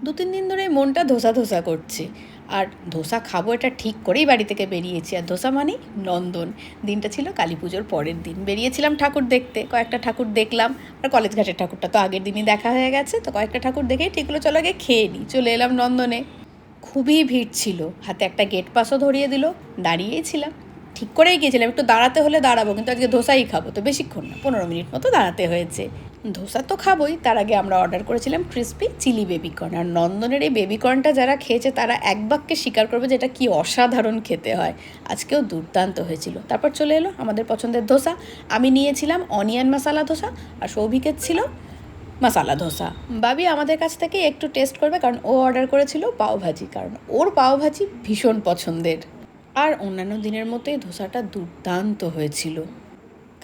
2-3 দিন ধরে মনটা ধোসা ধোসা করছে। আর ধোসা খাবো এটা ঠিক করেই বাড়ি থেকে বেরিয়েছি। আর ধোসা মানেই নন্দন। দিনটা ছিল কালী পুজোর পরের দিন। বেরিয়েছিলাম ঠাকুর দেখতে, কয়েকটা ঠাকুর দেখলাম। আর কলেজ ঘাটের ঠাকুরটা তো আগের দিনই দেখা হয়ে গেছে, তো কয়েকটা ঠাকুর দেখেই ঠিক হলো চলো আগে খেয়ে নিই। চলে এলাম নন্দনে। খুবই ভিড় ছিল, হাতে একটা গেট পাসও ধরিয়ে দিল। দাঁড়িয়েই ছিলাম, ঠিক করেই গিয়েছিলাম একটু দাঁড়াতে হলে দাঁড়াবো, কিন্তু আজকে ধোসাই খাবো, তো বেশিক্ষণ না, 15 মিনিট মতো দাঁড়াতে হয়েছে। ধোসা তো খাবোই, তার আগে আমরা অর্ডার করেছিলাম ক্রিসপি চিলি বেবিকর্ন। আর নন্দনের এই বেবিকর্নটা যারা খেয়েছে তারা এক বাক্যে স্বীকার করবে যে এটা কি অসাধারণ খেতে হয়। আজকেও দুর্দান্ত হয়েছিল। তারপর চলে এলো আমাদের পছন্দের ধোসা। আমি নিয়েছিলাম অনিয়ন মশালা ধোসা, আর সৌভিকের ছিল মশালা ধোসা। বাবি আমাদের কাছ থেকে একটু টেস্ট করবে, কারণ ও অর্ডার করেছিল পাওভাজি, কারণ ওর পাওভাজি ভীষণ পছন্দের। আর অন্যান্য দিনের মতোই ধোসাটা দুর্দান্ত হয়েছিল।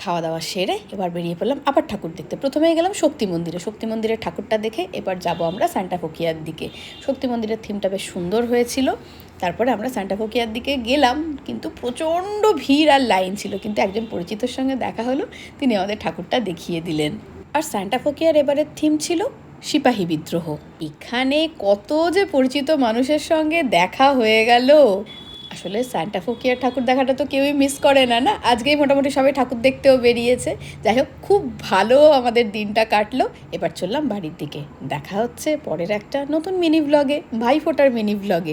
খাওয়া দাওয়া সেরে এবার বেরিয়ে পড়লাম আবার ঠাকুর দেখতে। প্রথমেই গেলাম শক্তি মন্দিরে। শক্তি মন্দিরের ঠাকুরটা দেখে এবার যাব আমরা সান্টা ফোকিয়ার দিকে। শক্তি মন্দিরের থিমটা বেশ সুন্দর হয়েছিল। তারপরে আমরা সান্টা ফোকিয়ার দিকে গেলাম, কিন্তু প্রচণ্ড ভিড় আর লাইন ছিল। কিন্তু একজন পরিচিতর সঙ্গে দেখা হলো, তিনি আমাদের ঠাকুরটা দেখিয়ে দিলেন। আর সান্টা ফোকিয়ার এবারের থিম ছিল সিপাহী বিদ্রোহ। এখানে কত যে পরিচিত মানুষের সঙ্গে দেখা হয়ে গেল। আসলে সান্টা ফোকিয়ার ঠাকুর দেখাটা তো কেউই মিস করে না, না? আজকেই মোটামুটি সবাই ঠাকুর দেখতেও বেরিয়েছে। যাই হোক, খুব ভালো আমাদের দিনটা কাটলো। এবার চললাম বাড়ির দিকে। দেখা হচ্ছে পরের একটা নতুন মিনি ব্লগে, ভাইফোঁটার মিনি ব্লগে।